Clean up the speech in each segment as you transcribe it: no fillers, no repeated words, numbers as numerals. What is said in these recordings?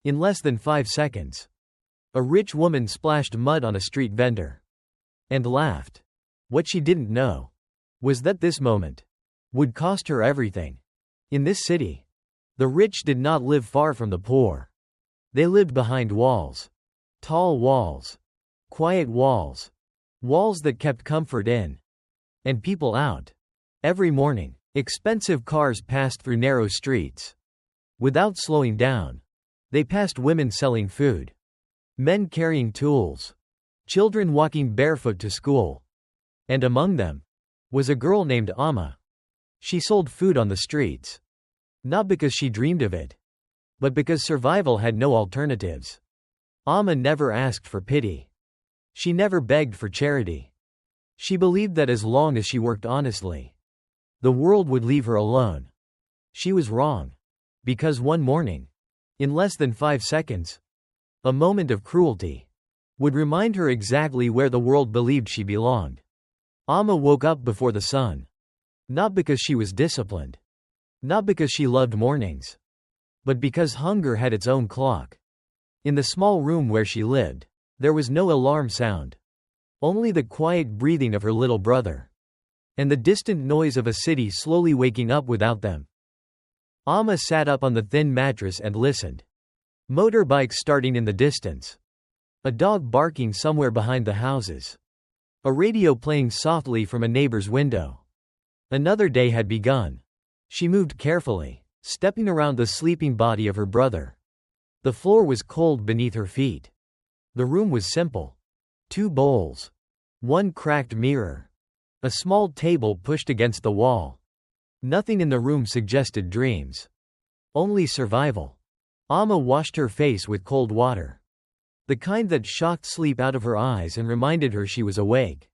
In less than 5 seconds, a rich woman splashed mud on a street vendor and laughed. What she didn't know was that this moment would cost her everything. In this city, the rich did not live far from the poor. They lived behind walls. Tall walls. Quiet walls. Walls that kept comfort in and people out. Every morning, expensive cars passed through narrow streets. Without slowing down, they passed women selling food, men carrying tools, children walking barefoot to school. And among them was a girl named Amma. She sold food on the streets. Not because she dreamed of it, but because survival had no alternatives. Amma never asked for pity. She never begged for charity. She believed that as long as she worked honestly, the world would leave her alone. She was wrong. Because one morning, in less than 5 seconds, a moment of cruelty would remind her exactly where the world believed she belonged. Amma woke up before the sun. Not because she was disciplined. Not because she loved mornings. But because hunger had its own clock. In the small room where she lived, there was no alarm sound. Only the quiet breathing of her little brother. And the distant noise of a city slowly waking up without them. Amma sat up on the thin mattress and listened. Motorbikes starting in the distance. A dog barking somewhere behind the houses. A radio playing softly from a neighbor's window. Another day had begun. She moved carefully, stepping around the sleeping body of her brother. The floor was cold beneath her feet. The room was simple. 2 bowls. 1 cracked mirror. A small table pushed against the wall. Nothing in the room suggested dreams. Only survival. Amma washed her face with cold water. The kind that shocked sleep out of her eyes and reminded her she was awake.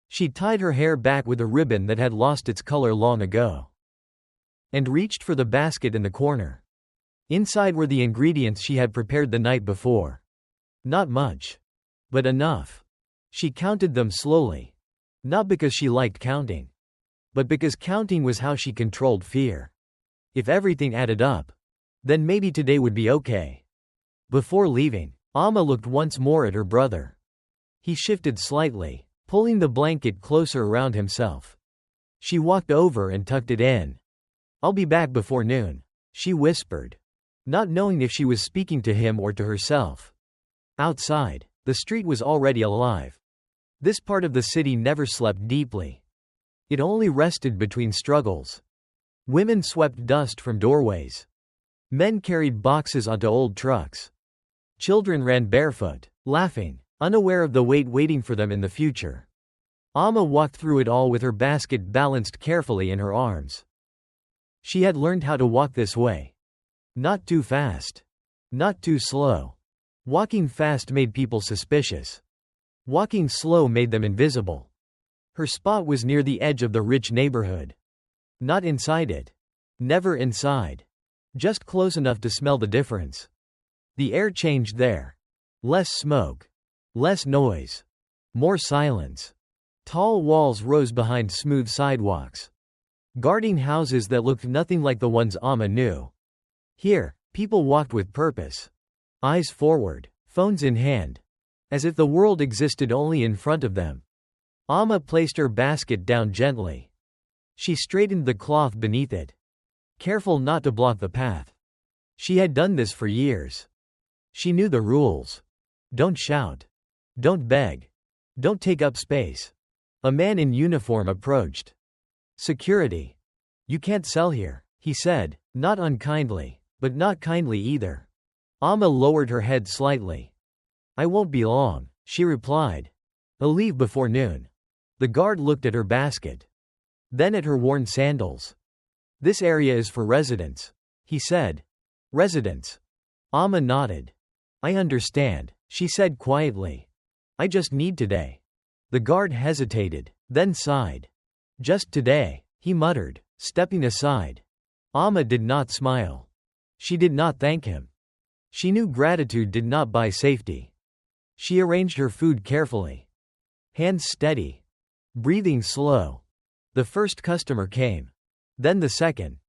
She tied her hair back with a ribbon that had lost its color long ago. And reached for the basket in the corner. Inside were the ingredients she had prepared the night before. Not much. But enough. She counted them slowly. Not because she liked counting. But because counting was how she controlled fear. If everything added up, then maybe today would be okay. Before leaving, Amma looked once more at her brother. He shifted slightly, pulling the blanket closer around himself. She walked over and tucked it in. "I'll be back before noon," she whispered, not knowing if she was speaking to him or to herself. Outside, the street was already alive. This part of the city never slept deeply. It only rested between struggles. Women swept dust from doorways. Men carried boxes onto old trucks. Children ran barefoot, laughing, unaware of the weight waiting for them in the future. Amma walked through it all with her basket balanced carefully in her arms. She had learned how to walk this way. Not too fast. Not too slow. Walking fast made people suspicious. Walking slow made them invisible. Her spot was near the edge of the rich neighborhood. Not inside it. Never inside. Just close enough to smell the difference. The air changed there. Less smoke. Less noise. More silence. Tall walls rose behind smooth sidewalks, guarding houses that looked nothing like the ones Amma knew. Here, people walked with purpose. Eyes forward, phones in hand. As if the world existed only in front of them. Amma placed her basket down gently. She straightened the cloth beneath it, careful not to block the path. She had done this for years. She knew the rules. Don't shout. Don't beg. Don't take up space. A man in uniform approached. "Security. You can't sell here," he said, not unkindly, but not kindly either. Amma lowered her head slightly. "I won't be long," she replied. "I'll leave before noon." The guard looked at her basket. Then at her worn sandals. "This area is for residents," he said. "Residents?" Amma nodded. "I understand," she said quietly. "I just need today." The guard hesitated, then sighed. "Just today," he muttered, stepping aside. Amma did not smile. She did not thank him. She knew gratitude did not buy safety. She arranged her food carefully. Hands steady. Breathing slow. The first customer came. Then the second.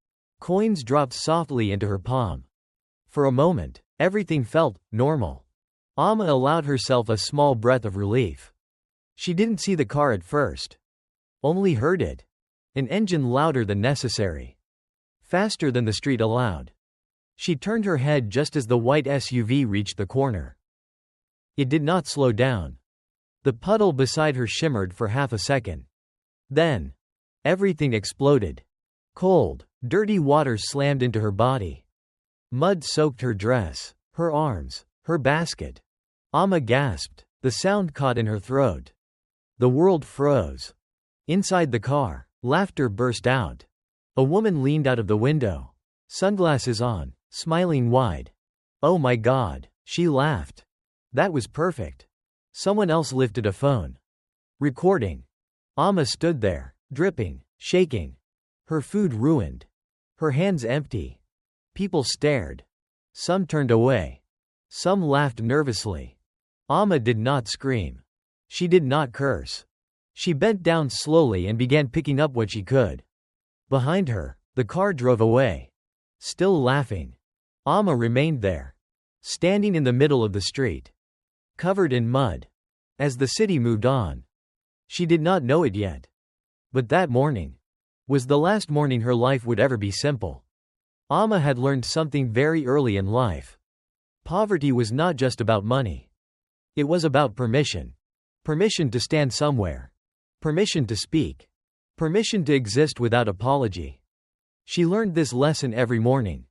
Coins dropped softly into her palm. For a moment, Everything felt normal. Amma allowed herself a small breath of relief. She didn't see the car at first. Only heard it. An engine louder than necessary. Faster than the street allowed. She turned her head just as the white SUV reached the corner. It did not slow down. The puddle beside her shimmered for half a second. Then, everything exploded. Cold, dirty water slammed into her body. Mud soaked her dress, her arms, her basket. Amma gasped. The sound caught in her throat. The world froze. Inside the car, laughter burst out. A woman leaned out of the window. Sunglasses on, smiling wide. "Oh my God," she laughed. "That was perfect." Someone else lifted a phone. Recording. Amma stood there, dripping, shaking. Her food ruined. Her hands empty. People stared. Some turned away. Some laughed nervously. Amma did not scream. She did not curse. She bent down slowly and began picking up what she could. Behind her, the car drove away. Still laughing. Amma remained there. Standing in the middle of the street. Covered in mud. As the city moved on. She did not know it yet. But that morning was the last morning her life would ever be simple. Amma had learned something very early in life. Poverty was not just about money. It was about permission. Permission to stand somewhere. Permission to speak. Permission to exist without apology. She learned this lesson every morning.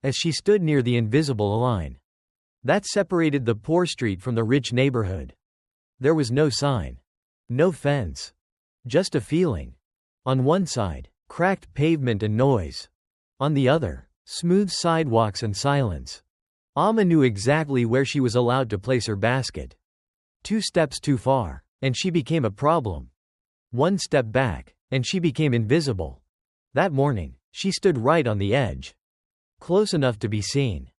As she stood near the invisible line that separated the poor street from the rich neighborhood. There was no sign. No fence. Just a feeling. On one side, cracked pavement and noise. On the other, smooth sidewalks and silence. Amma knew exactly where she was allowed to place her basket. 2 steps too far, and she became a problem. 1 step back, and she became invisible. That morning, she stood right on the edge. Close enough to be seen.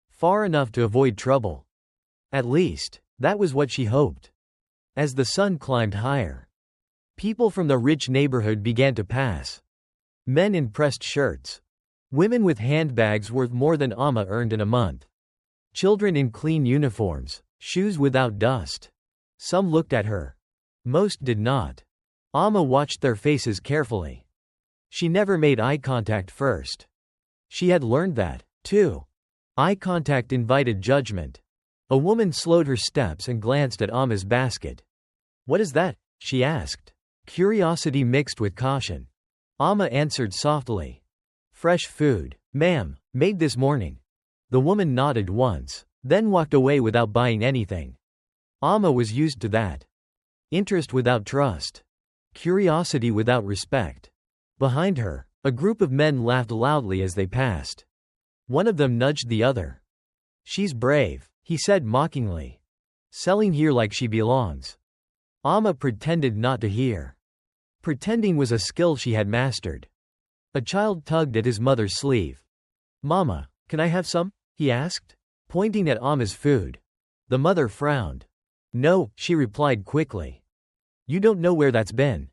Far enough to avoid trouble. At least, that was what she hoped. As the sun climbed higher, people from the rich neighborhood began to pass. Men in pressed shirts. Women with handbags worth more than Amma earned in a month. Children in clean uniforms, shoes without dust. Some looked at her. Most did not. Amma watched their faces carefully. She never made eye contact first. She had learned that, too. Eye contact invited judgment. A woman slowed her steps and glanced at Amma's basket. "What is that?" she asked. Curiosity mixed with caution. Amma answered softly. "Fresh food, ma'am, made this morning." The woman nodded once, then walked away without buying anything. Amma was used to that. Interest without trust. Curiosity without respect. Behind her, a group of men laughed loudly as they passed. One of them nudged the other. "She's brave," he said mockingly. "Selling here like she belongs." Amma pretended not to hear. Pretending was a skill she had mastered. A child tugged at his mother's sleeve. "Mama, can I have some?" he asked, pointing at Amma's food. The mother frowned. "No," she replied quickly. "You don't know where that's been."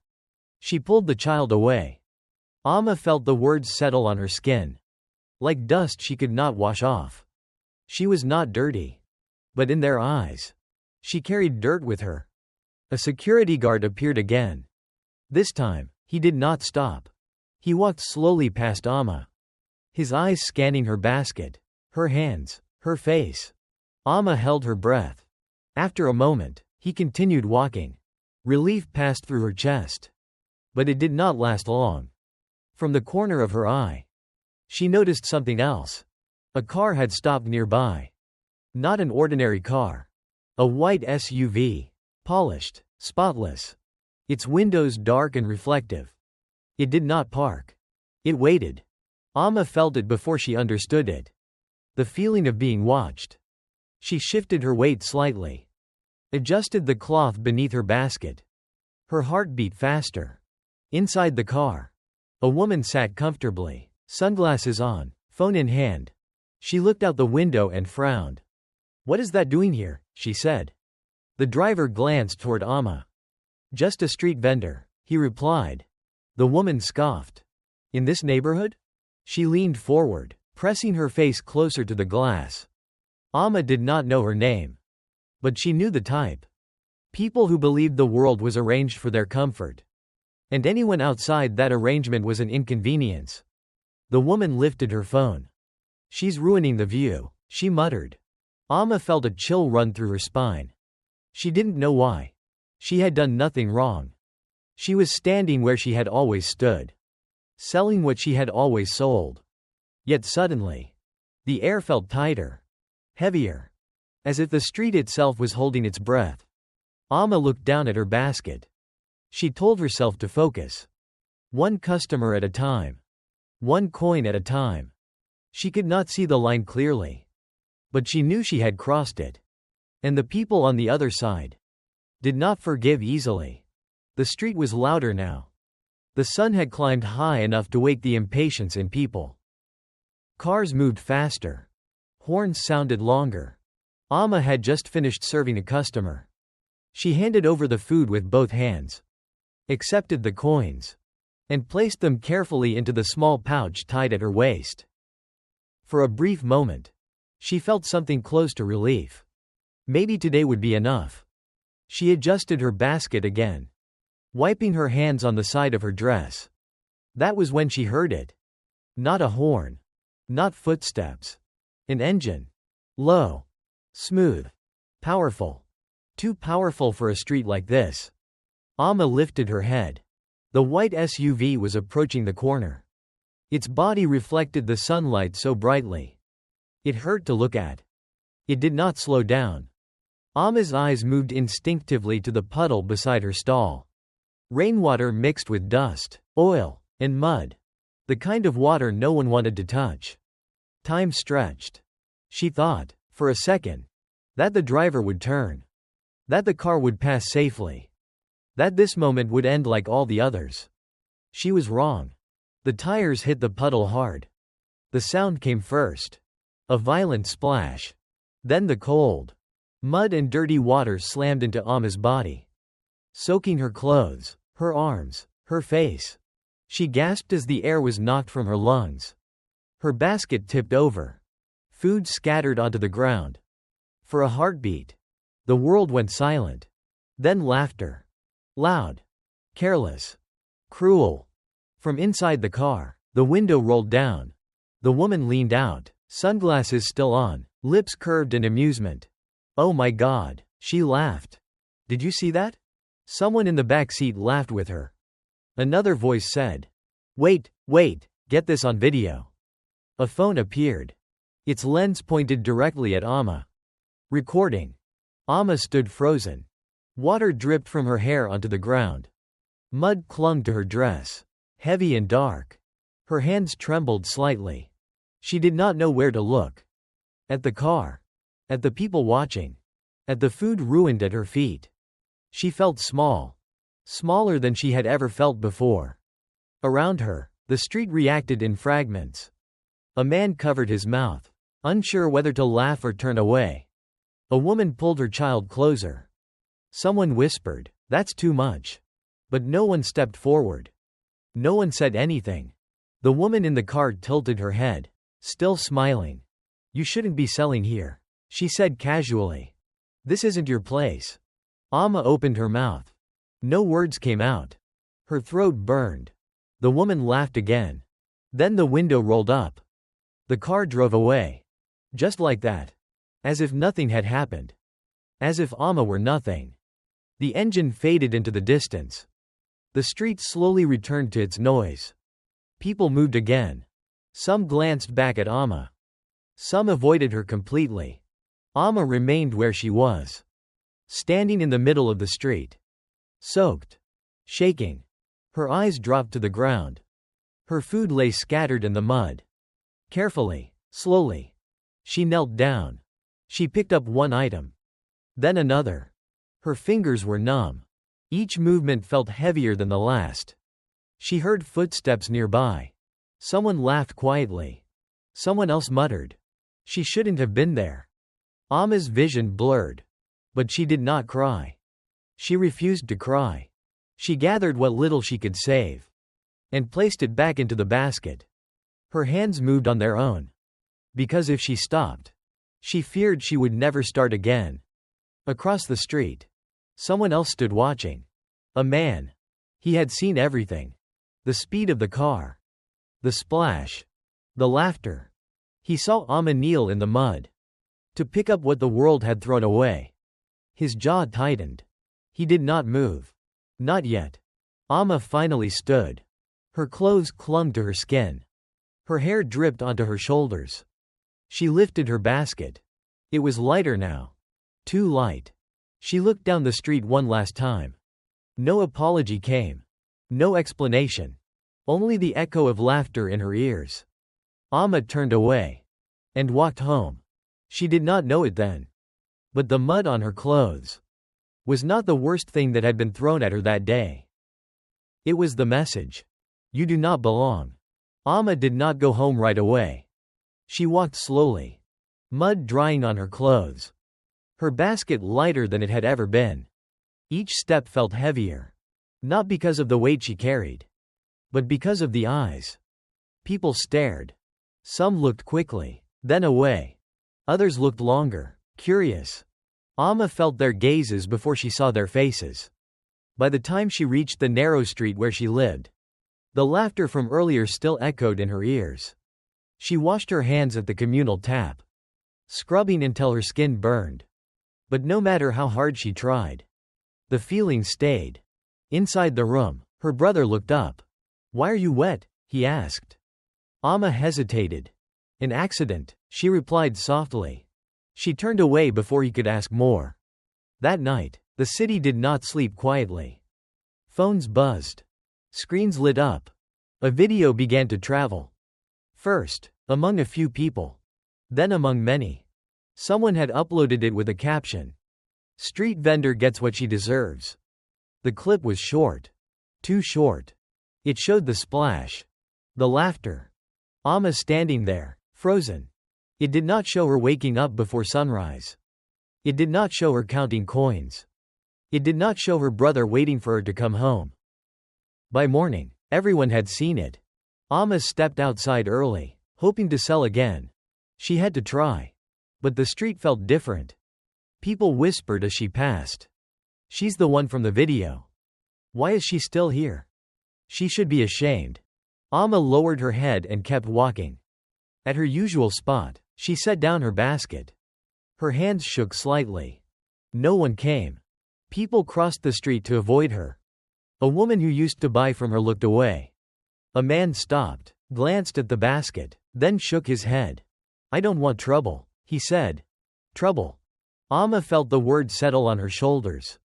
She pulled the child away. Amma felt the words settle on her skin. Like dust she could not wash off. She was not dirty. But in their eyes, she carried dirt with her. A security guard appeared again. This time, he did not stop. He walked slowly past Amma. His eyes scanning her basket, her hands, her face. Amma held her breath. After a moment, he continued walking. Relief passed through her chest. But it did not last long. From the corner of her eye, she noticed something else. A car had stopped nearby. Not an ordinary car. A white SUV. Polished, spotless. Its windows dark and reflective. It did not park. It waited. Amma felt it before she understood it. The feeling of being watched. She shifted her weight slightly. Adjusted the cloth beneath her basket. Her heart beat faster. Inside the car, a woman sat comfortably, sunglasses on, phone in hand. She looked out the window and frowned. "What is that doing here?" she said. The driver glanced toward Amma. "Just a street vendor," he replied. The woman scoffed. "In this neighborhood?" She leaned forward, pressing her face closer to the glass. Amma did not know her name. But she knew the type. People who believed the world was arranged for their comfort. And anyone outside that arrangement was an inconvenience. The woman lifted her phone. "She's ruining the view," she muttered. Amma felt a chill run through her spine. She didn't know why. She had done nothing wrong. She was standing where she had always stood. Selling what she had always sold. Yet suddenly, the air felt tighter. Heavier. As if the street itself was holding its breath. Amma looked down at her basket. She told herself to focus. One customer at a time. One coin at a time. She could not see the line clearly. But she knew she had crossed it. And the people on the other side did not forgive easily. The street was louder now. The sun had climbed high enough to wake the impatience in people. Cars moved faster. Horns sounded longer. Amma had just finished serving a customer. She handed over the food with both hands. Accepted the coins. And placed them carefully into the small pouch tied at her waist. For a brief moment, she felt something close to relief. Maybe today would be enough. She adjusted her basket again, wiping her hands on the side of her dress. That was when she heard it. Not a horn. Not footsteps. An engine. Low. Smooth. Powerful. Too powerful for a street like this. Amma lifted her head. The white SUV was approaching the corner. Its body reflected the sunlight so brightly. It hurt to look at. It did not slow down. Amma's eyes moved instinctively to the puddle beside her stall. Rainwater mixed with dust, oil, and mud. The kind of water no one wanted to touch. Time stretched. She thought, for a second, that the driver would turn. That the car would pass safely. That this moment would end like all the others. She was wrong. The tires hit the puddle hard. The sound came first. A violent splash. Then the cold. Mud and dirty water slammed into Amma's body. Soaking her clothes, her arms, her face. She gasped as the air was knocked from her lungs. Her basket tipped over. Food scattered onto the ground. For a heartbeat. The world went silent. Then laughter. Loud. Careless. Cruel. From inside the car, the window rolled down. The woman leaned out, sunglasses still on, lips curved in amusement. "Oh my God," she laughed. "Did you see that?" Someone in the back seat laughed with her. Another voice said, "Wait, get this on video." A phone appeared. Its lens pointed directly at Amma. Recording. Amma stood frozen. Water dripped from her hair onto the ground. Mud clung to her dress. Heavy and dark. Her hands trembled slightly. She did not know where to look. At the car. At the people watching. At the food ruined at her feet. She felt small. Smaller than she had ever felt before. Around her, the street reacted in fragments. A man covered his mouth, unsure whether to laugh or turn away. A woman pulled her child closer. Someone whispered, "That's too much." But no one stepped forward. No one said anything. The woman in the car tilted her head, still smiling. "You shouldn't be selling here," she said casually. "This isn't your place." Amma opened her mouth. No words came out. Her throat burned. The woman laughed again. Then the window rolled up. The car drove away. Just like that. As if nothing had happened. As if Amma were nothing. The engine faded into the distance. The street slowly returned to its noise. People moved again. Some glanced back at Amma. Some avoided her completely. Amma remained where she was. Standing in the middle of the street. Soaked. Shaking. Her eyes dropped to the ground. Her food lay scattered in the mud. Carefully, slowly. She knelt down. She picked up one item. Then another. Her fingers were numb. Each movement felt heavier than the last. She heard footsteps nearby. Someone laughed quietly. Someone else muttered, "She shouldn't have been there." Amma's vision blurred. But she did not cry. She refused to cry. She gathered what little she could save. And placed it back into the basket. Her hands moved on their own. Because if she stopped, She feared she would never start again. Across the street, someone else stood watching. A man. He had seen everything. The speed of the car. The splash. The laughter. He saw Amma kneel in the mud to pick up what the world had thrown away. His jaw tightened. He did not move. Not yet. Amma finally stood. Her clothes clung to her skin. Her hair dripped onto her shoulders. She lifted her basket. It was lighter now. Too light. She looked down the street one last time. No apology came. No explanation. Only the echo of laughter in her ears. Amma turned away and walked home. She did not know it then. But the mud on her clothes was not the worst thing that had been thrown at her that day. It was the message. You do not belong. Amma did not go home right away. She walked slowly. Mud drying on her clothes. Her basket lighter than it had ever been. Each step felt heavier. Not because of the weight she carried, but because of the eyes. People stared. Some looked quickly, then away. Others looked longer, curious. Amma felt their gazes before she saw their faces. By the time she reached the narrow street where she lived, the laughter from earlier still echoed in her ears. She washed her hands at the communal tap, scrubbing until her skin burned. But no matter how hard she tried, the feeling stayed. Inside the room, her brother looked up. "Why are you wet?" he asked. Amma hesitated. "An accident," she replied softly. She turned away before he could ask more. That night, the city did not sleep quietly. Phones buzzed. Screens lit up. A video began to travel. First, among a few people. Then among many. Someone had uploaded it with a caption. "Street vendor gets what she deserves." The clip was short. Too short. It showed the splash. The laughter. Amma standing there, frozen. It did not show her waking up before sunrise. It did not show her counting coins. It did not show her brother waiting for her to come home. By morning, everyone had seen it. Amma stepped outside early, hoping to sell again. She had to try. But the street felt different. People whispered as she passed. "She's the one from the video. Why is she still here? She should be ashamed." Amma lowered her head and kept walking. At her usual spot, she set down her basket. Her hands shook slightly. No one came. People crossed the street to avoid her. A woman who used to buy from her looked away. A man stopped, glanced at the basket, then shook his head. "I don't want trouble," he said. Trouble. Amma felt the word settle on her shoulders.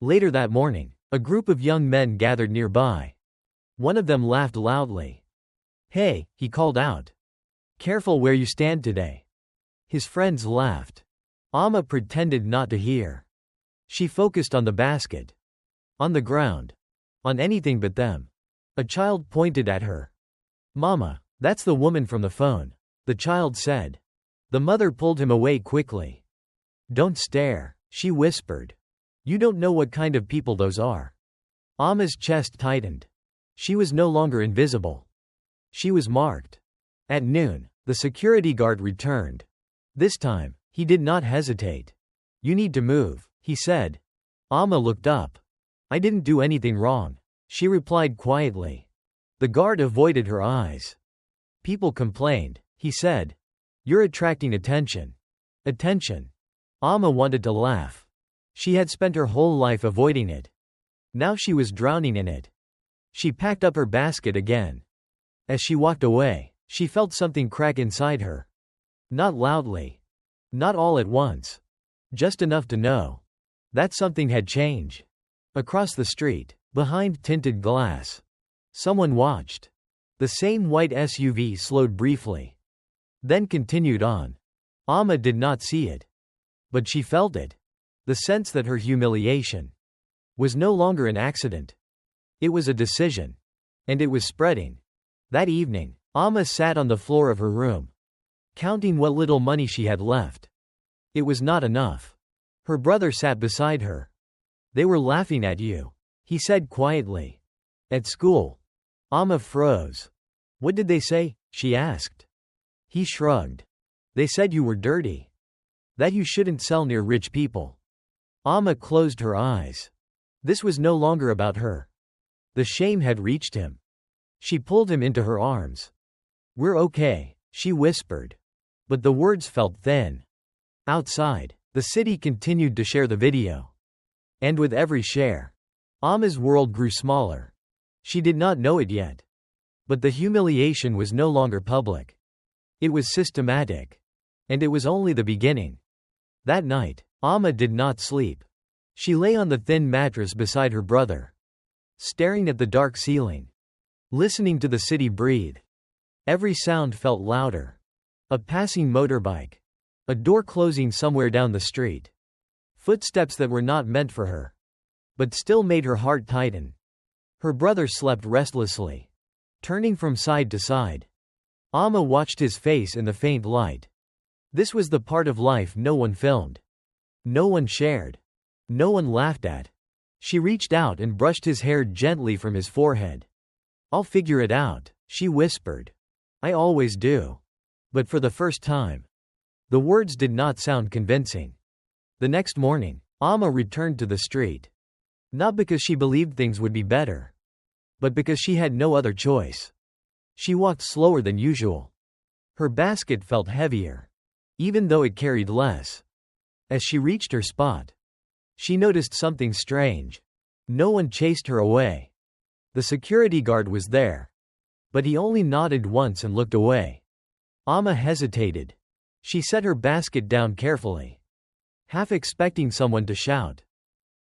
Later that morning, a group of young men gathered nearby. One of them laughed loudly. "Hey," he called out. "Careful where you stand today." His friends laughed. Amma pretended not to hear. She focused on the basket. On the ground. On anything but them. A child pointed at her. "Mama, that's the woman from the phone," the child said. The mother pulled him away quickly. "Don't stare," she whispered. "You don't know what kind of people those are." Amma's chest tightened. She was no longer invisible. She was marked. At noon, the security guard returned. This time, he did not hesitate. "You need to move," he said. Amma looked up. "I didn't do anything wrong," she replied quietly. The guard avoided her eyes. "People complained," he said. "You're attracting attention." Attention. Amma wanted to laugh. She had spent her whole life avoiding it. Now she was drowning in it. She packed up her basket again. As she walked away, she felt something crack inside her. Not loudly. Not all at once. Just enough to know that something had changed. Across the street, behind tinted glass, someone watched. The same white SUV slowed briefly, then continued on. Amma did not see it. But she felt it. The sense that her humiliation was no longer an accident. It was a decision. And it was spreading. That evening, Amma sat on the floor of her room, counting what little money she had left. It was not enough. Her brother sat beside her. "They were laughing at you," he said quietly. "At school." Amma froze. "What did they say?" she asked. He shrugged. "They said you were dirty." That you shouldn't sell near rich people. Amma closed her eyes. This was no longer about her. The shame had reached him. She pulled him into her arms. "We're okay," she whispered. But the words felt thin. Outside, the city continued to share the video. And with every share, Amma's world grew smaller. She did not know it yet. But the humiliation was no longer public. It was systematic. And it was only the beginning. That night, Amma did not sleep. She lay on the thin mattress beside her brother, staring at the dark ceiling, listening to the city breathe. Every sound felt louder. A passing motorbike. A door closing somewhere down the street. Footsteps that were not meant for her, but still made her heart tighten. Her brother slept restlessly, turning from side to side. Amma watched his face in the faint light. This was the part of life no one filmed. No one shared. No one laughed at. She reached out and brushed his hair gently from his forehead. "I'll figure it out," she whispered. "I always do." But for the first time, the words did not sound convincing. The next morning, Amma returned to the street. Not because she believed things would be better, but because she had no other choice. She walked slower than usual. Her basket felt heavier, even though it carried less. As she reached her spot, she noticed something strange. No one chased her away. The security guard was there, but he only nodded once and looked away. Amma hesitated. She set her basket down carefully, half expecting someone to shout.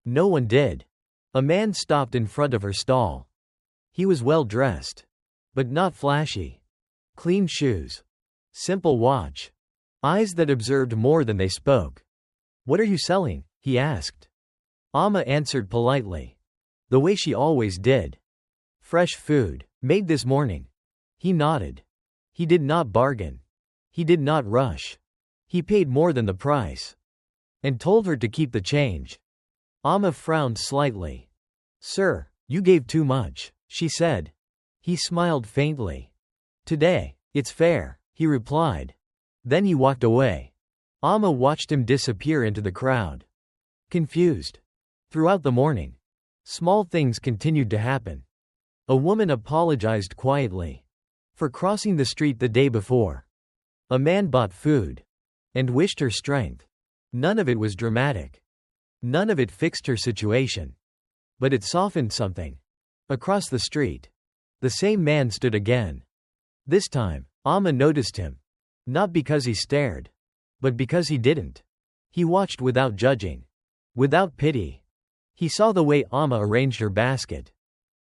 No one did. A man stopped in front of her stall. He was well dressed, but not flashy. Clean shoes. Simple watch. Eyes that observed more than they spoke. "What are you selling?" he asked. Amma answered politely, the way she always did. "Fresh food, made this morning." He nodded. He did not bargain. He did not rush. He paid more than the price, and told her to keep the change. Amma frowned slightly. "Sir, you gave too much," she said. He smiled faintly. "Today, it's fair," he replied. Then he walked away. Amma watched him disappear into the crowd, confused. Throughout the morning, small things continued to happen. A woman apologized quietly for crossing the street the day before. A man bought food and wished her strength. None of it was dramatic. None of it fixed her situation. But it softened something. Across the street, the same man stood again. This time, Amma noticed him. Not because he stared, but because he didn't. He watched without judging, without pity. He saw the way Amma arranged her basket,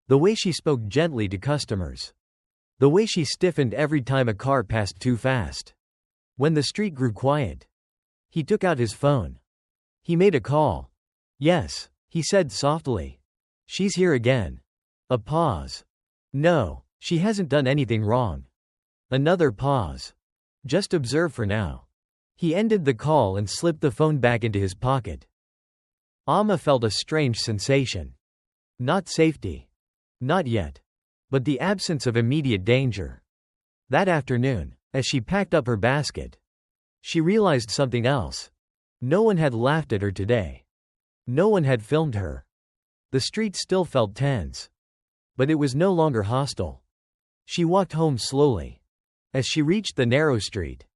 the way she spoke gently to customers, the way she stiffened every time a car passed too fast. When the street grew quiet, he took out his phone. He made a call. "Yes," he said softly. "She's here again." A pause. "No, she hasn't done anything wrong." Another pause. "Just observe for now." He ended the call and slipped the phone back into his pocket. Amma felt a strange sensation. Not safety. Not yet. But the absence of immediate danger. That afternoon, as she packed up her basket, she realized something else. No one had laughed at her today. No one had filmed her. The street still felt tense. But it was no longer hostile. She walked home slowly. As she reached the narrow street,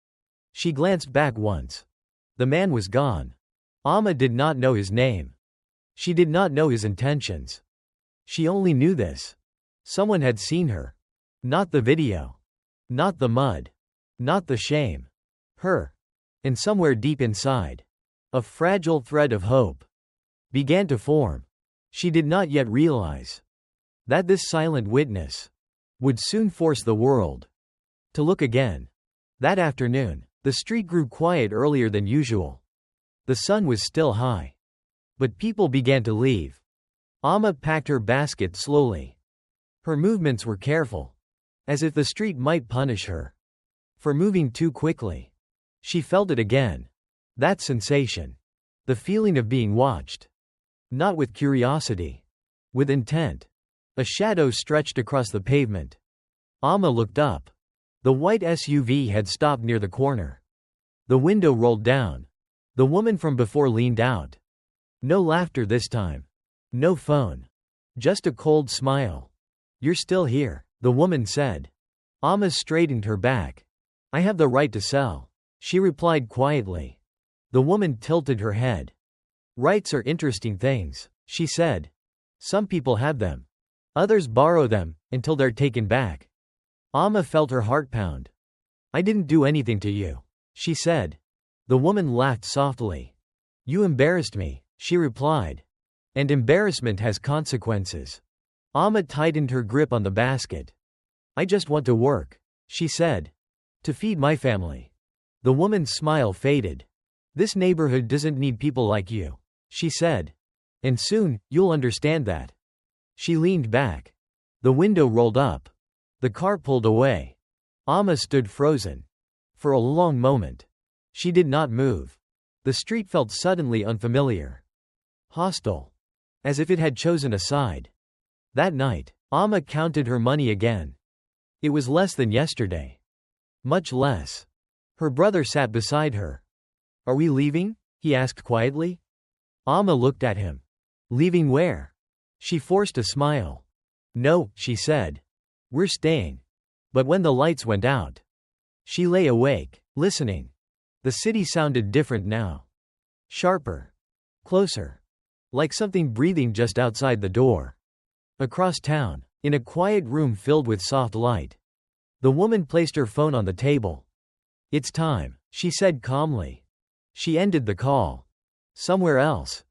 she glanced back once. The man was gone. Amma did not know his name. She did not know his intentions. She only knew this. Someone had seen her. Not the video. Not the mud. Not the shame. Her. And somewhere deep inside, a fragile thread of hope began to form. She did not yet realize that this silent witness would soon force the world to look again. That afternoon, the street grew quiet earlier than usual. The sun was still high, but people began to leave. Amma packed her basket slowly. Her movements were careful, as if the street might punish her for moving too quickly. She felt it again. That sensation. The feeling of being watched. Not with curiosity. With intent. A shadow stretched across the pavement. Amma looked up. The white SUV had stopped near the corner. The window rolled down. The woman from before leaned out. No laughter this time. No phone. Just a cold smile. You're still here, the woman said. Amma straightened her back. I have the right to sell, she replied quietly. The woman tilted her head. Rights are interesting things, she said. Some people have them. Others borrow them, until they're taken back. Amma felt her heart pound. I didn't do anything to you, she said. The woman laughed softly. You embarrassed me, she replied. And embarrassment has consequences. Amma tightened her grip on the basket. I just want to work, she said. To feed my family. The woman's smile faded. This neighborhood doesn't need people like you, she said. And soon, you'll understand that. She leaned back. The window rolled up. The car pulled away. Amma stood frozen. For a long moment. She did not move. The street felt suddenly unfamiliar. Hostile. As if it had chosen a side. That night, Amma counted her money again. It was less than yesterday. Much less. Her brother sat beside her. Are we leaving? He asked quietly. Amma looked at him. Leaving where? She forced a smile. No, she said. We're staying. But when the lights went out. She lay awake, listening. The city sounded different now. Sharper. Closer. Like something breathing just outside the door. Across town, in a quiet room filled with soft light. The woman placed her phone on the table. It's time, she said calmly. She ended the call. Somewhere else.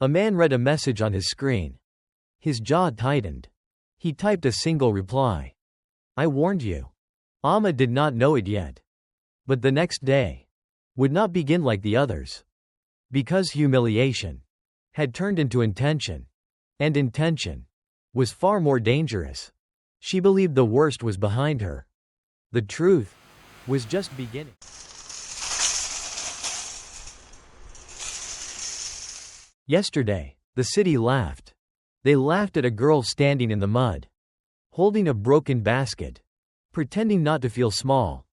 A man read a message on his screen. His jaw tightened. He typed a single reply. I warned you. Amma did not know it yet. But the next day would not begin like the others. Because humiliation had turned into intention. And intention was far more dangerous. She believed the worst was behind her. The truth was just beginning. Yesterday, the city laughed. They laughed at a girl standing in the mud, holding a broken basket, pretending not to feel small.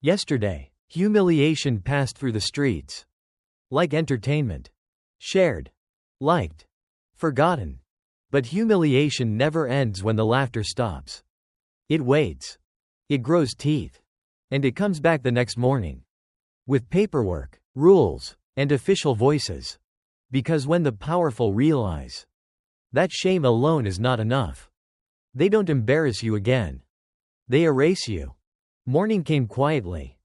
Yesterday, humiliation passed through the streets. Like entertainment. Shared. Liked. Forgotten. But humiliation never ends when the laughter stops. It waits. It grows teeth. And it comes back the next morning. With paperwork, rules, and official voices. Because when the powerful realize that shame alone is not enough, they don't embarrass you again. They erase you. Morning came quietly.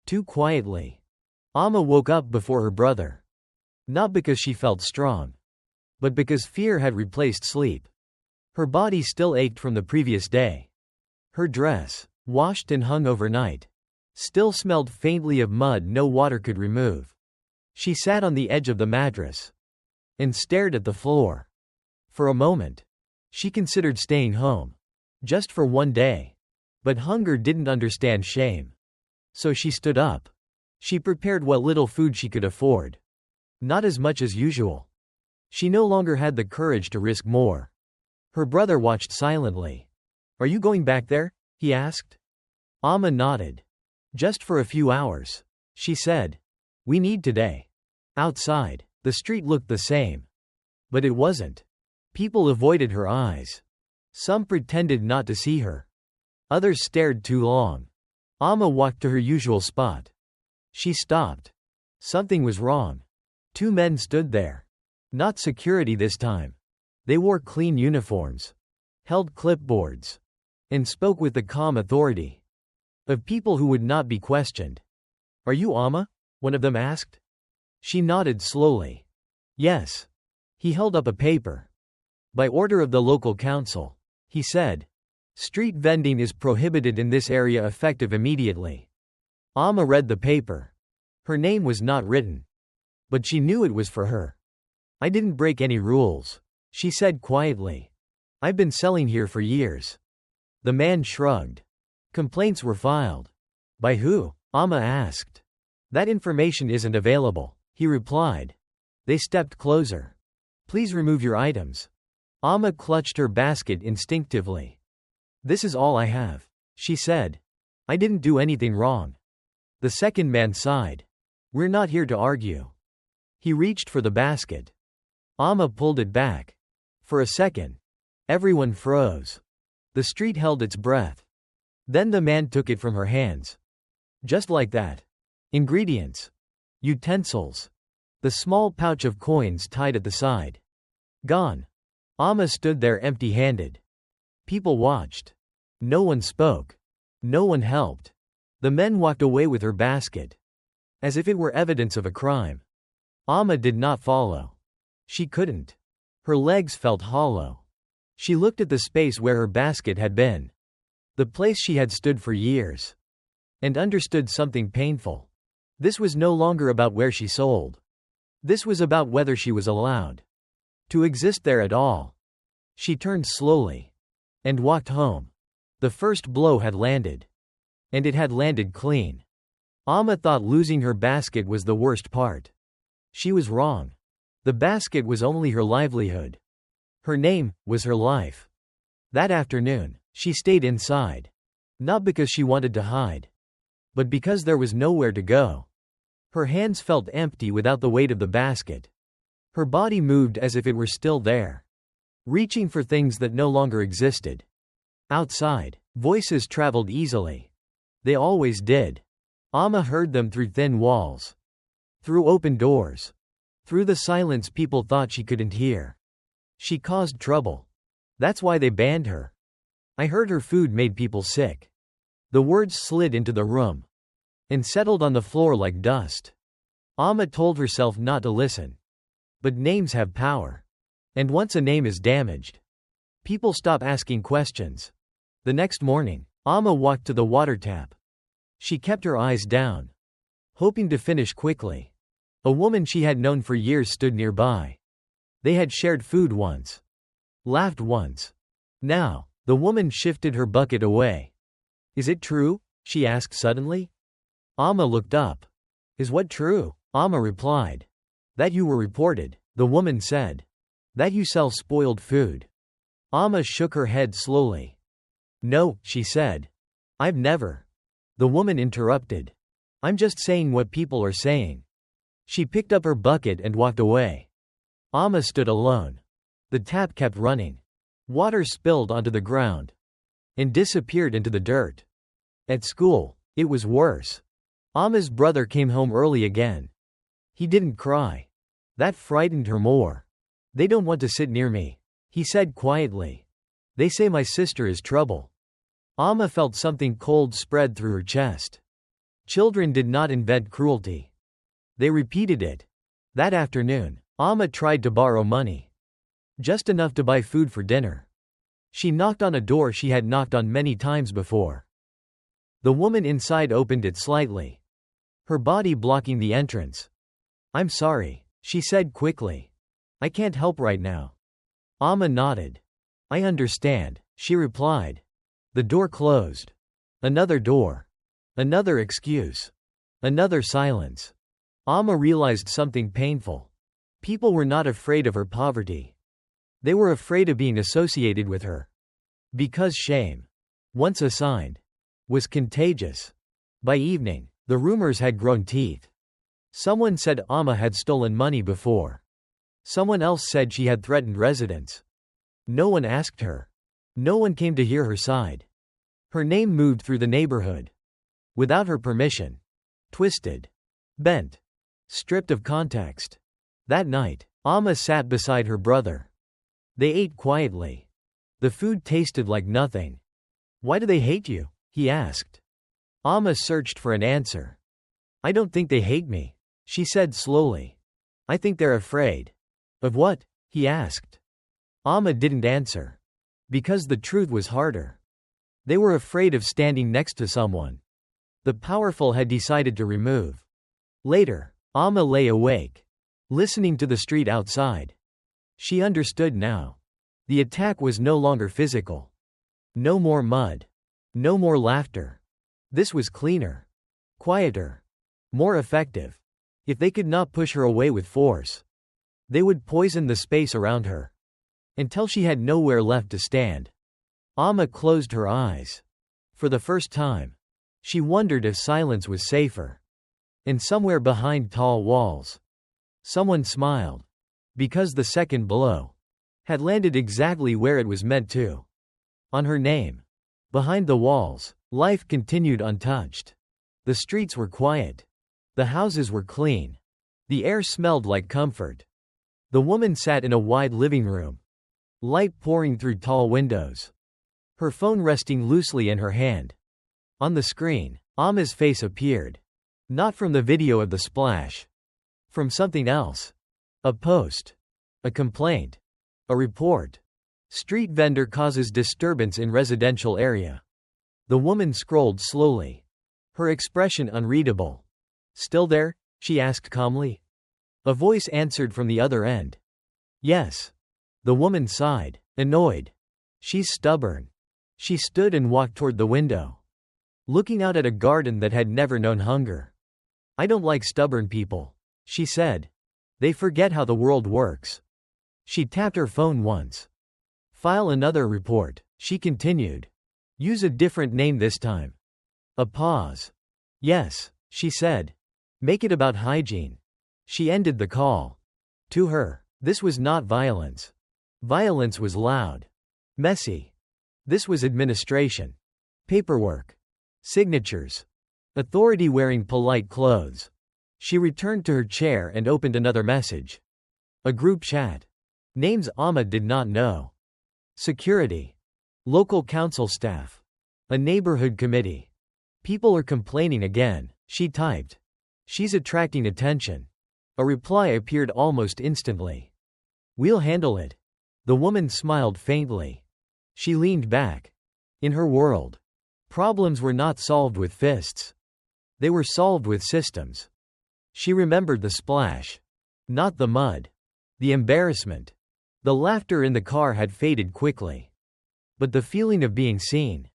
Too quietly. Amma woke up before her brother. Not because she felt strong. But because fear had replaced sleep. Her body still ached from the previous day. Her dress, washed and hung overnight, still smelled faintly of mud no water could remove. She sat on the edge of the mattress and stared at the floor. For a moment, she considered staying home. Just for one day. But hunger didn't understand shame. So she stood up. She prepared what little food she could afford. Not as much as usual. She no longer had the courage to risk more. Her brother watched silently. Are you going back there? He asked. Amma nodded. Just for a few hours, she said. We need today. Outside, the street looked the same. But it wasn't. People avoided her eyes. Some pretended not to see her. Others stared too long. Amma walked to her usual spot. She stopped. Something was wrong. Two men stood there. Not security this time. They wore clean uniforms, held clipboards, and spoke with the calm authority of people who would not be questioned. Are you Amma? One of them asked. She nodded slowly. Yes. He held up a paper. By order of the local council, he said. Street vending is prohibited in this area effective immediately. Amma read the paper. Her name was not written. But she knew it was for her. I didn't break any rules, she said quietly. I've been selling here for years. The man shrugged. Complaints were filed. By who? Amma asked. That information isn't available, he replied. They stepped closer. Please remove your items. Amma clutched her basket instinctively. This is all I have, she said. I didn't do anything wrong. The second man sighed. We're not here to argue. He reached for the basket. Amma pulled it back. For a second, everyone froze. The street held its breath. Then the man took it from her hands. Just like that. Ingredients. Utensils. The small pouch of coins tied at the side. Gone. Amma stood there empty-handed. People watched. No one spoke. No one helped. The men walked away with her basket. As if it were evidence of a crime. Amma did not follow. She couldn't. Her legs felt hollow. She looked at the space where her basket had been. The place she had stood for years. And understood something painful. This was no longer about where she sold. This was about whether she was allowed to exist there at all. She turned slowly. And walked home. The first blow had landed. And it had landed clean. Amma thought losing her basket was the worst part. She was wrong. The basket was only her livelihood. Her name was her life. That afternoon, she stayed inside. Not because she wanted to hide. But because there was nowhere to go. Her hands felt empty without the weight of the basket. Her body moved as if it were still there. Reaching for things that no longer existed. Outside, voices traveled easily. They always did. Amma heard them through thin walls. Through open doors. Through the silence people thought she couldn't hear. She caused trouble. That's why they banned her. I heard her food made people sick. The words slid into the room. And settled on the floor like dust. Amma told herself not to listen. But names have power. And once a name is damaged, people stop asking questions. The next morning, Amma walked to the water tap. She kept her eyes down. Hoping to finish quickly. A woman she had known for years stood nearby. They had shared food once. Laughed once. Now, the woman shifted her bucket away. Is it true? She asked suddenly. Amma looked up. Is what true? Amma replied. That you were reported, the woman said. That you sell spoiled food. Amma shook her head slowly. No, she said. I've never. The woman interrupted. I'm just saying what people are saying. She picked up her bucket and walked away. Amma stood alone. The tap kept running. Water spilled onto the ground. And disappeared into the dirt. At school, it was worse. Amma's brother came home early again. He didn't cry. That frightened her more. They don't want to sit near me, he said quietly. They say my sister is trouble. Amma felt something cold spread through her chest. Children did not invent cruelty. They repeated it. That afternoon, Amma tried to borrow money. Just enough to buy food for dinner. She knocked on a door she had knocked on many times before. The woman inside opened it slightly. Her body blocking the entrance. I'm sorry, she said quickly. I can't help right now. Amma nodded. I understand, she replied. The door closed. Another door. Another excuse. Another silence. Amma realized something painful. People were not afraid of her poverty. They were afraid of being associated with her. Because shame, once assigned, was contagious. By evening, the rumors had grown teeth. Someone said Amma had stolen money before. Someone else said she had threatened residents. No one asked her. No one came to hear her side. Her name moved through the neighborhood. Without her permission. Twisted. Bent. Stripped of context. That night, Amma sat beside her brother. They ate quietly. The food tasted like nothing. Why do they hate you? He asked. Amma searched for an answer. I don't think they hate me, she said slowly. I think they're afraid. Of what? He asked. Amma didn't answer. Because the truth was harder. They were afraid of standing next to someone the powerful had decided to remove. Later, Amma lay awake, listening to the street outside. She understood now. The attack was no longer physical. No more mud. No more laughter. This was cleaner. Quieter. More effective. If they could not push her away with force, they would poison the space around her. Until she had nowhere left to stand. Amma closed her eyes. For the first time, she wondered if silence was safer. And somewhere behind tall walls, Someone smiled. Because the second blow had landed exactly where it was meant to. On her name. Behind the walls, life continued untouched. The streets were quiet. The houses were clean. The air smelled like comfort. The woman sat in a wide living room. Light pouring through tall windows. Her phone resting loosely in her hand. On the screen, Amma's face appeared. Not from the video of the splash. From something else. A post. A complaint. A report. Street vendor causes disturbance in residential area. The woman scrolled slowly. Her expression unreadable. Still there? She asked calmly. A voice answered from the other end. Yes. The woman sighed, annoyed. She's stubborn. She stood and walked toward the window, looking out at a garden that had never known hunger. I don't like stubborn people, she said. They forget how the world works. She tapped her phone once. File another report, she continued. Use a different name this time. A pause. Yes, she said. Make it about hygiene. She ended the call. To her, this was not violence. Violence was loud. Messy. This was administration. Paperwork. Signatures. Authority wearing polite clothes. She returned to her chair and opened another message. A group chat. Names Amma did not know. Security. Local council staff. A neighborhood committee. People are complaining again, she typed. She's attracting attention. A reply appeared almost instantly. We'll handle it. The woman smiled faintly. She leaned back. In her world, problems were not solved with fists. They were solved with systems. She remembered the splash. Not the mud. The embarrassment. The laughter in the car had faded quickly. But the feeling of being seen,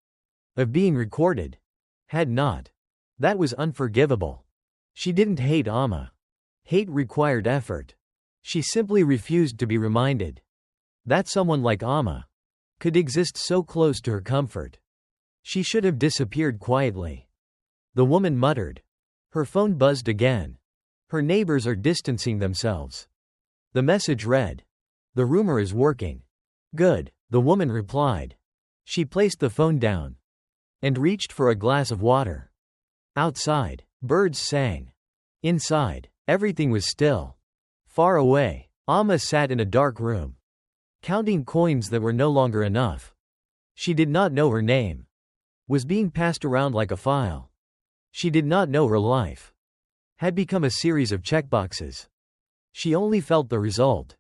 of being recorded, had not. That was unforgivable. She didn't hate Amma. Hate required effort. She simply refused to be reminded that someone like Amma could exist so close to her comfort. She should have disappeared quietly. The woman muttered. Her phone buzzed again. Her neighbors are distancing themselves. The message read. The rumor is working. Good, the woman replied. She placed the phone down and reached for a glass of water. Outside, birds sang. Inside, everything was still. Far away, Amma sat in a dark room, counting coins that were no longer enough. She did not know her name. Was being passed around like a file. She did not know her life had become a series of checkboxes. She only felt the result.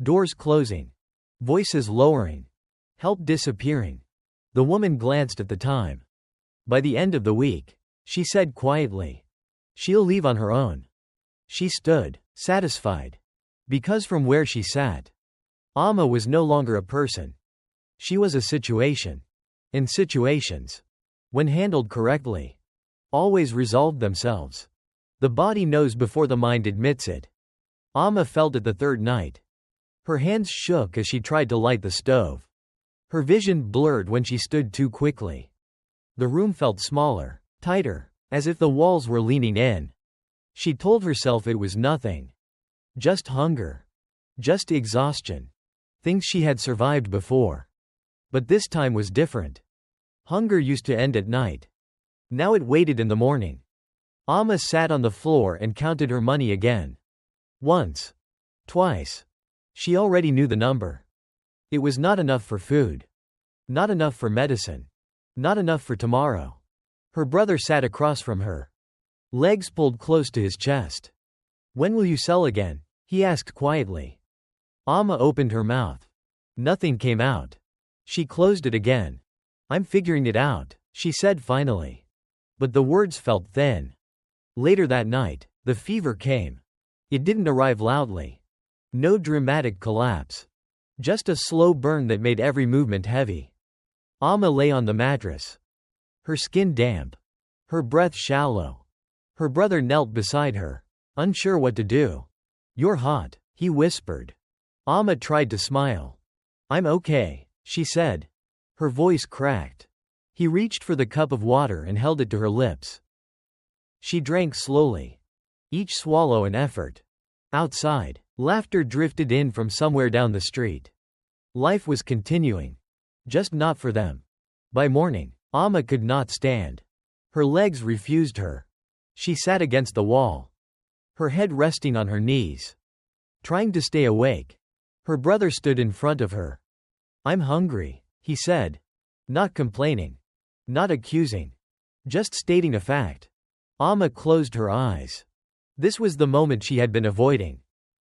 Doors closing. Voices lowering. Help disappearing. The woman glanced at the time. By the end of the week, she said quietly, she'll leave on her own. She stood, satisfied. Because from where she sat, Amma was no longer a person. She was a situation. And situations, when handled correctly, always resolved themselves. The body knows before the mind admits it. Amma felt it the third night. Her hands shook as she tried to light the stove. Her vision blurred when she stood too quickly. The room felt smaller, tighter, as if the walls were leaning in. She told herself it was nothing. Just hunger. Just exhaustion. Things she had survived before. But this time was different. Hunger used to end at night. Now it waited in the morning. Amma sat on the floor and counted her money again. Once. Twice. She already knew the number. It was not enough for food. Not enough for medicine. Not enough for tomorrow. Her brother sat across from her. Legs pulled close to his chest. When will you sell again? He asked quietly. Amma opened her mouth. Nothing came out. She closed it again. I'm figuring it out, she said finally. But the words felt thin. Later that night, the fever came. It didn't arrive loudly. No dramatic collapse. Just a slow burn that made every movement heavy. Amma lay on the mattress. Her skin damp. Her breath shallow. Her brother knelt beside her, unsure what to do. You're hot, he whispered. Amma tried to smile. I'm okay, she said. Her voice cracked. He reached for the cup of water and held it to her lips. She drank slowly. Each swallow an effort. Outside, laughter drifted in from somewhere down the street. Life was continuing. Just not for them. By morning, Amma could not stand. Her legs refused her. She sat against the wall, her head resting on her knees, trying to stay awake. Her brother stood in front of her. "I'm hungry," he said. Not complaining. Not accusing. Just stating a fact. Amma closed her eyes. This was the moment she had been avoiding.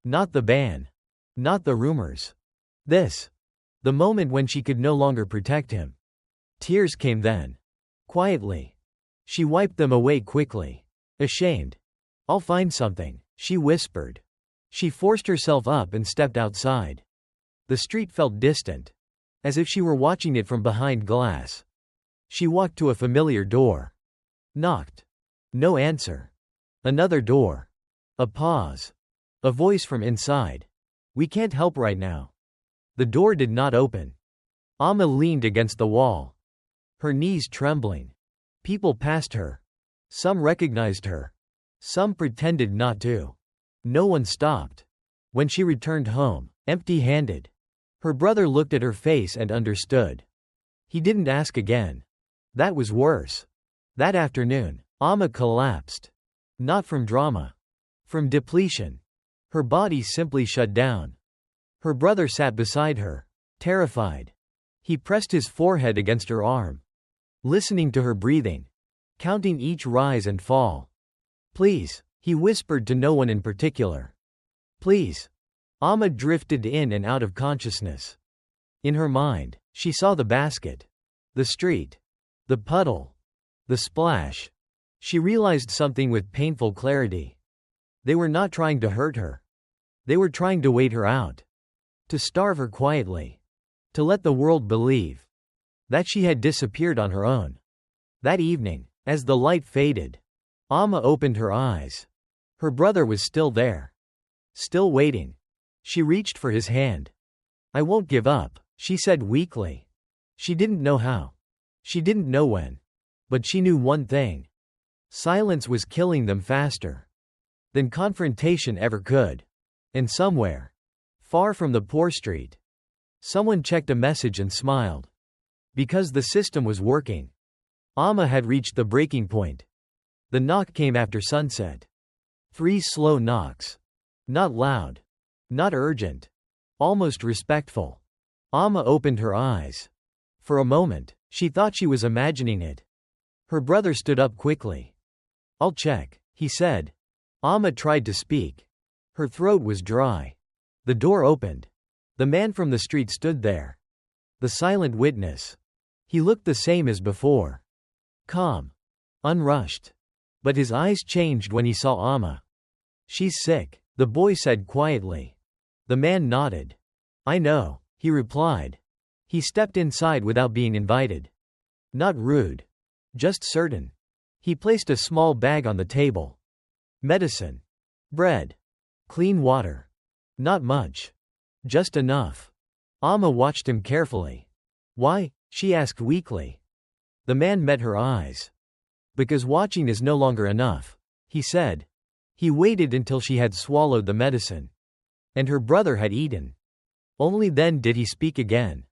Not the ban. Not the rumors. This. The moment when she could no longer protect him. Tears came then. Quietly. She wiped them away quickly. Ashamed. "I'll find something," she whispered. She forced herself up and stepped outside. The street felt distant, as if she were watching it from behind glass. She walked to a familiar door. Knocked. No answer. Another door. A pause. A voice from inside. "We can't help right now." The door did not open. Amma leaned against the wall, her knees trembling. People passed her. Some recognized her. Some pretended not to. No one stopped. When she returned home, empty-handed, her brother looked at her face and understood. He didn't ask again. That was worse. That afternoon, Amma collapsed. Not from drama. From depletion. Her body simply shut down. Her brother sat beside her, terrified. He pressed his forehead against her arm, listening to her breathing, counting each rise and fall. "Please," he whispered to no one in particular. "Please." Amma drifted in and out of consciousness. In her mind, she saw the basket, the street, the puddle, the splash. She realized something with painful clarity. They were not trying to hurt her. They were trying to wait her out. To starve her quietly. To let the world believe that she had disappeared on her own. That evening, as the light faded, Amma opened her eyes. Her brother was still there. Still waiting. She reached for his hand. "I won't give up," she said weakly. She didn't know how. She didn't know when. But she knew one thing. Silence was killing them faster than confrontation ever could. And somewhere, far from the poor street, someone checked a message and smiled. Because the system was working. Amma had reached the breaking point. The knock came after sunset. 3 slow knocks. Not loud. Not urgent. Almost respectful. Amma opened her eyes. For a moment, she thought she was imagining it. Her brother stood up quickly. "I'll check," he said. Amma tried to speak. Her throat was dry. The door opened. The man from the street stood there. The silent witness. He looked the same as before. Calm. Unrushed. But his eyes changed when he saw Amma. "She's sick," the boy said quietly. The man nodded. "I know," he replied. He stepped inside without being invited. Not rude. Just certain. He placed a small bag on the table. Medicine. Bread. Clean water. Not much. Just enough. Amma watched him carefully. "Why?" she asked weakly. The man met her eyes. "Because watching is no longer enough," he said. He waited until she had swallowed the medicine. And her brother had eaten. Only then did he speak again.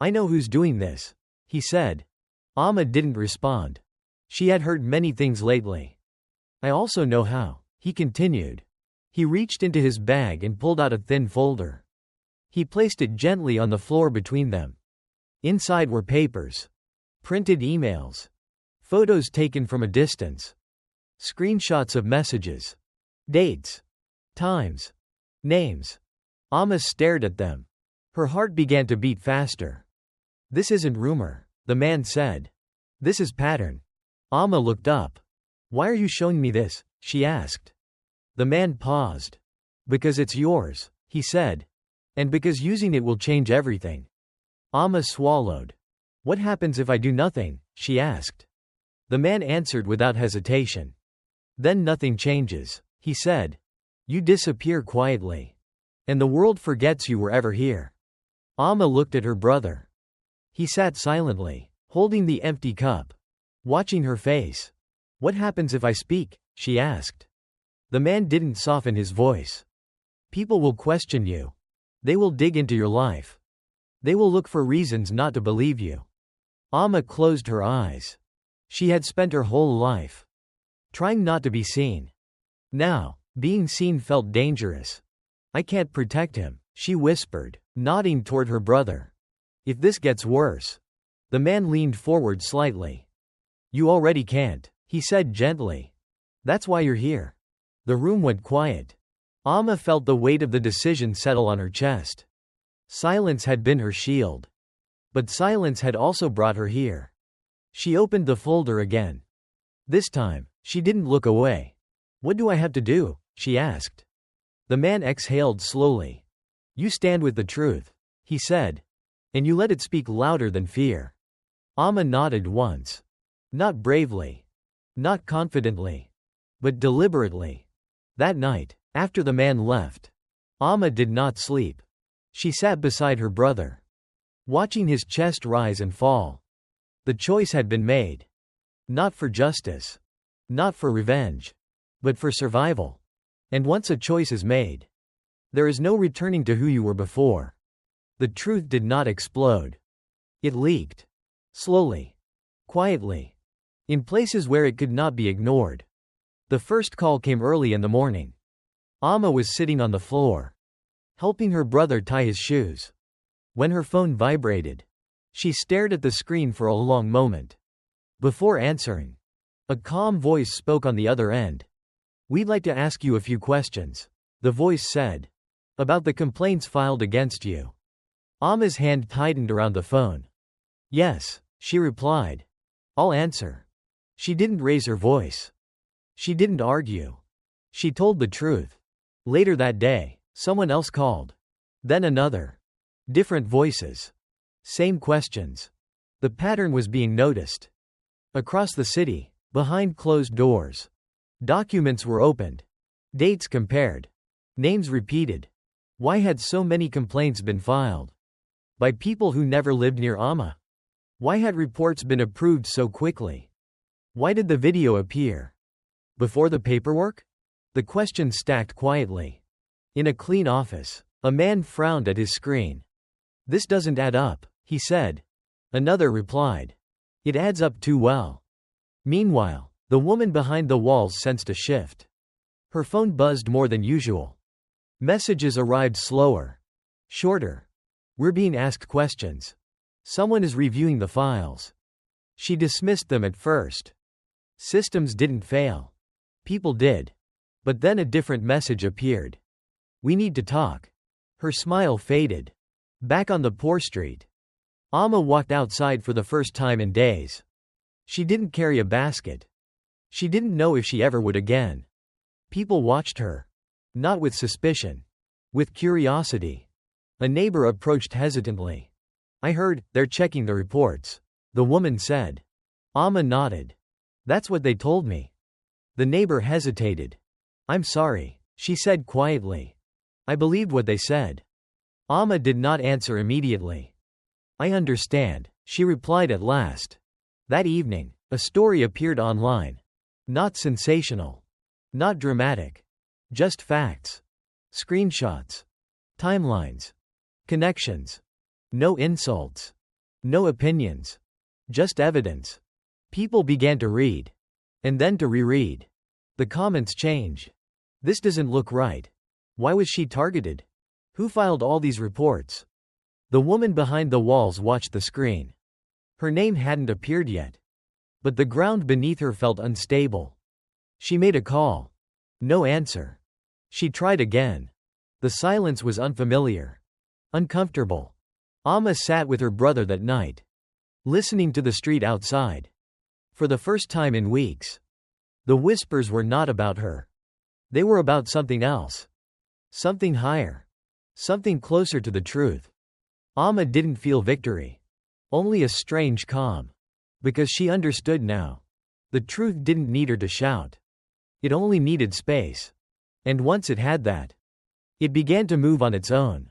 "I know who's doing this," he said. Amma didn't respond. She had heard many things lately. "I also know how," he continued. He reached into his bag and pulled out a thin folder. He placed it gently on the floor between them. Inside were papers. Printed emails. Photos taken from a distance. Screenshots of messages. Dates. Times. Names. Amma stared at them. Her heart began to beat faster. "This isn't rumor," the man said. "This is pattern." Amma looked up. "Why are you showing me this?" she asked. The man paused. "Because it's yours," he said. "And because using it will change everything." Amma swallowed. "What happens if I do nothing?" she asked. The man answered without hesitation. "Then nothing changes," he said. "You disappear quietly. And the world forgets you were ever here." Amma looked at her brother. He sat silently, holding the empty cup, watching her face. "What happens if I speak?" she asked. The man didn't soften his voice. People will question you. They will dig into your life. They will look for reasons not to believe you. Amma closed her eyes. She had spent her whole life trying not to be seen. Now, being seen felt dangerous. I can't protect him, she whispered, nodding toward her brother. If this gets worse. The man leaned forward slightly. You already can't, he said gently. That's why you're here. The room went quiet. Amma felt the weight of the decision settle on her chest. Silence had been her shield. But silence had also brought her here. She opened the folder again. This time, she didn't look away. What do I have to do? She asked. The man exhaled slowly. You stand with the truth, he said. And you let it speak louder than fear. Amma nodded once. Not bravely. Not confidently. But deliberately. That night, after the man left, Amma did not sleep. She sat beside her brother, watching his chest rise and fall. The choice had been made. Not for justice. Not for revenge. But for survival. And once a choice is made, there is no returning to who you were before. The truth did not explode. It leaked. Slowly. Quietly. In places where it could not be ignored. The first call came early in the morning. Amma was sitting on the floor, helping her brother tie his shoes. When her phone vibrated, she stared at the screen for a long moment. Before answering, a calm voice spoke on the other end. We'd like to ask you a few questions, the voice said. About the complaints filed against you. Amma's hand tightened around the phone. Yes, she replied. I'll answer. She didn't raise her voice. She didn't argue. She told the truth. Later that day, someone else called. Then another. Different voices. Same questions. The pattern was being noticed. Across the city, behind closed doors. Documents were opened. Dates compared. Names repeated. Why had so many complaints been filed? By people who never lived near Amma? Why had reports been approved so quickly? Why did the video appear before the paperwork? The questions stacked quietly. In a clean office, a man frowned at his screen. This doesn't add up, he said. Another replied. It adds up too well. Meanwhile, the woman behind the walls sensed a shift. Her phone buzzed more than usual. Messages arrived slower. Shorter. We're being asked questions. Someone is reviewing the files. She dismissed them at first. Systems didn't fail. People did. But then a different message appeared. We need to talk. Her smile faded. Back on the poor street, Amma walked outside for the first time in days. She didn't carry a basket. She didn't know if she ever would again. People watched her. Not with suspicion. With curiosity. A neighbor approached hesitantly. I heard, they're checking the reports, the woman said. Amma nodded. That's what they told me. The neighbor hesitated. I'm sorry, she said quietly. I believed what they said. Amma did not answer immediately. I understand, she replied at last. That evening, a story appeared online. Not sensational. Not dramatic. Just facts. Screenshots. Timelines. Connections. No insults. No opinions. Just evidence. People began to read. And then to reread. The comments change. This doesn't look right. Why was she targeted? Who filed all these reports? The woman behind the walls watched the screen. Her name hadn't appeared yet. But the ground beneath her felt unstable. She made a call. No answer. She tried again. The silence was unfamiliar. Uncomfortable. Amma sat with her brother that night, listening to the street outside. For the first time in weeks, the whispers were not about her. They were about something else. Something higher. Something closer to the truth. Amma didn't feel victory. Only a strange calm. Because she understood now. The truth didn't need her to shout. It only needed space. And once it had that, it began to move on its own.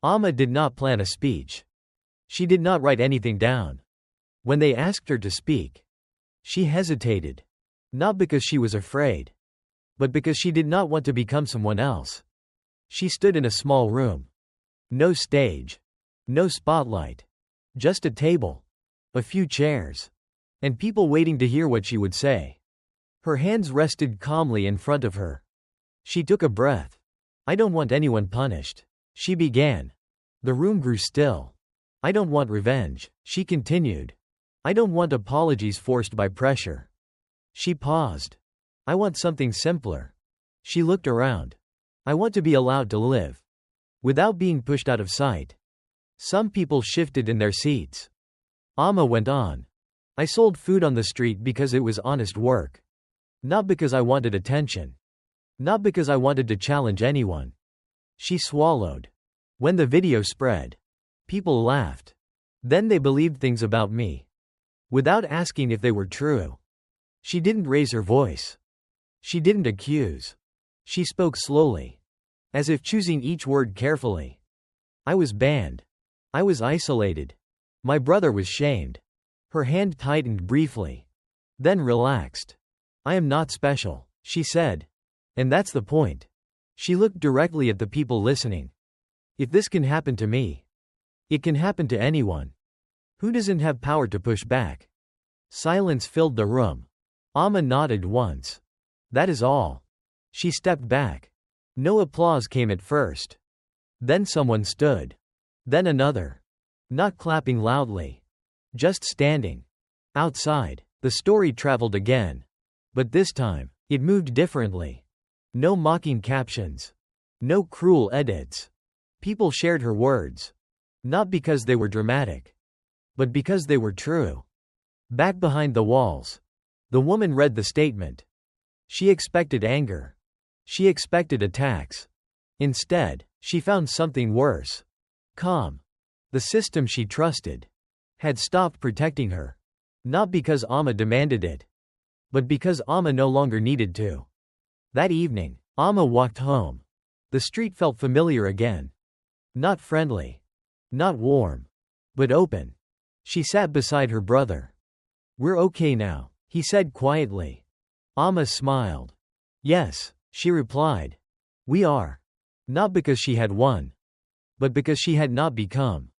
Amma did not plan a speech. She did not write anything down. When they asked her to speak, she hesitated. Not because she was afraid, but because she did not want to become someone else. She stood in a small room. No stage. No spotlight. Just a table. A few chairs. And people waiting to hear what she would say. Her hands rested calmly in front of her. She took a breath. I don't want anyone punished. She began. The room grew still. I don't want revenge, she continued. I don't want apologies forced by pressure. She paused. I want something simpler. She looked around. I want to be allowed to live. Without being pushed out of sight. Some people shifted in their seats. Amma went on. I sold food on the street because it was honest work. Not because I wanted attention. Not because I wanted to challenge anyone. She swallowed. When the video spread, people laughed. Then they believed things about me. Without asking if they were true. She didn't raise her voice. She didn't accuse. She spoke slowly. As if choosing each word carefully. I was banned. I was isolated. My brother was shamed. Her hand tightened briefly. Then relaxed. I am not special, she said. And that's the point. She looked directly at the people listening. If this can happen to me, it can happen to anyone. Who doesn't have power to push back? Silence filled the room. Amma nodded once. That is all. She stepped back. No applause came at first. Then someone stood. Then another. Not clapping loudly. Just standing. Outside, the story traveled again. But this time, it moved differently. No mocking captions. No cruel edits. People shared her words. Not because they were dramatic. But because they were true. Back behind the walls. The woman read the statement. She expected anger. She expected attacks. Instead, she found something worse. Calm. The system she trusted had stopped protecting her. Not because Amma demanded it. But because Amma no longer needed to. That evening, Amma walked home. The street felt familiar again. Not friendly. Not warm. But open. She sat beside her brother. We're okay now, he said quietly. Amma smiled. Yes, she replied. We are. Not because she had won. But because she had not become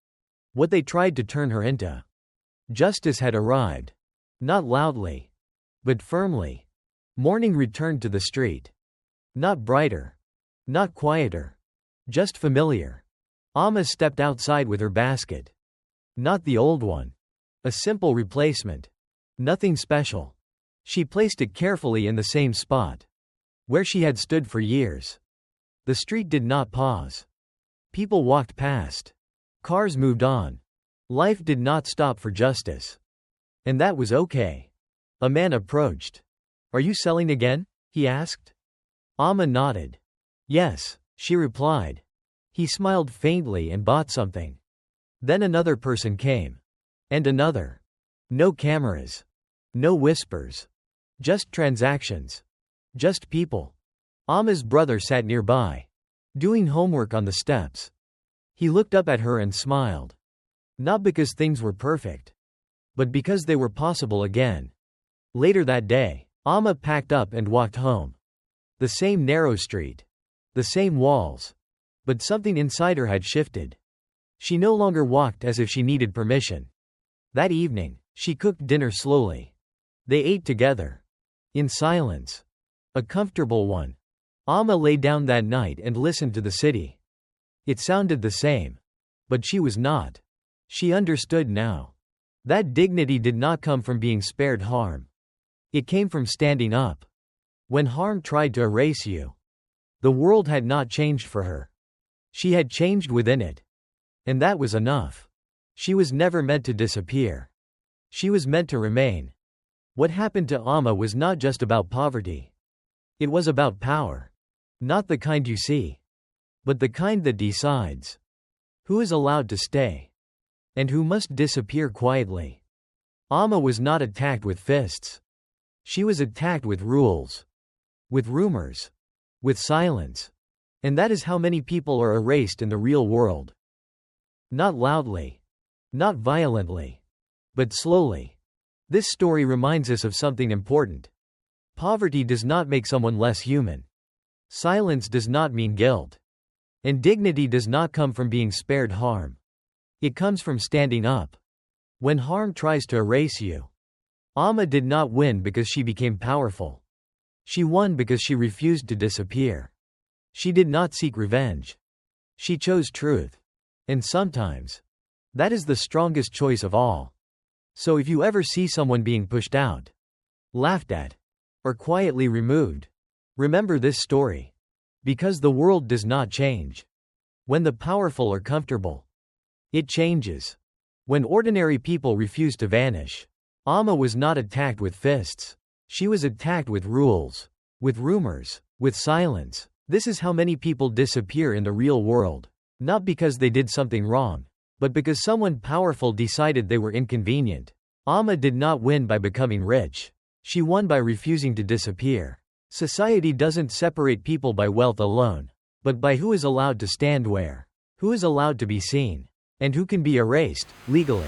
what they tried to turn her into. Justice had arrived. Not loudly. But firmly. Morning returned to the street. Not brighter. Not quieter. Just familiar. Amma stepped outside with her basket. Not the old one. A simple replacement. Nothing special. She placed it carefully in the same spot. Where she had stood for years. The street did not pause. People walked past. Cars moved on. Life did not stop for justice. And that was okay. A man approached. Are you selling again? He asked. Amma nodded. Yes, she replied. He smiled faintly and bought something. Then another person came. And another. No cameras. No whispers. Just transactions. Just people. Amma's brother sat nearby. Doing homework on the steps. He looked up at her and smiled. Not because things were perfect. But because they were possible again. Later that day, Amma packed up and walked home. The same narrow street. The same walls. But something inside her had shifted. She no longer walked as if she needed permission. That evening, she cooked dinner slowly. They ate together. In silence. A comfortable one. Amma lay down that night and listened to the city. It sounded the same. But she was not. She understood now. That dignity did not come from being spared harm. It came from standing up. When harm tried to erase you. The world had not changed for her. She had changed within it. And that was enough. She was never meant to disappear. She was meant to remain. What happened to Amma was not just about poverty. It was about power. Not the kind you see. But the kind that decides. Who is allowed to stay. And who must disappear quietly. Amma was not attacked with fists. She was attacked with rules. With rumors. With silence. And that is how many people are erased in the real world. Not loudly. Not violently. But slowly. This story reminds us of something important. Poverty does not make someone less human. Silence does not mean guilt. And dignity does not come from being spared harm. It comes from standing up when harm tries to erase you. Amma did not win because she became powerful. She won because she refused to disappear. She did not seek revenge. She chose truth. And sometimes, that is the strongest choice of all. So if you ever see someone being pushed out, laughed at, or quietly removed, remember this story. Because the world does not change when the powerful are comfortable. It changes when ordinary people refuse to vanish. Amma was not attacked with fists. She was attacked with rules, with rumors, with silence. This is how many people disappear in the real world. Not because they did something wrong, but because someone powerful decided they were inconvenient. Amma did not win by becoming rich. She won by refusing to disappear. Society doesn't separate people by wealth alone, but by who is allowed to stand where, who is allowed to be seen, and who can be erased, legally.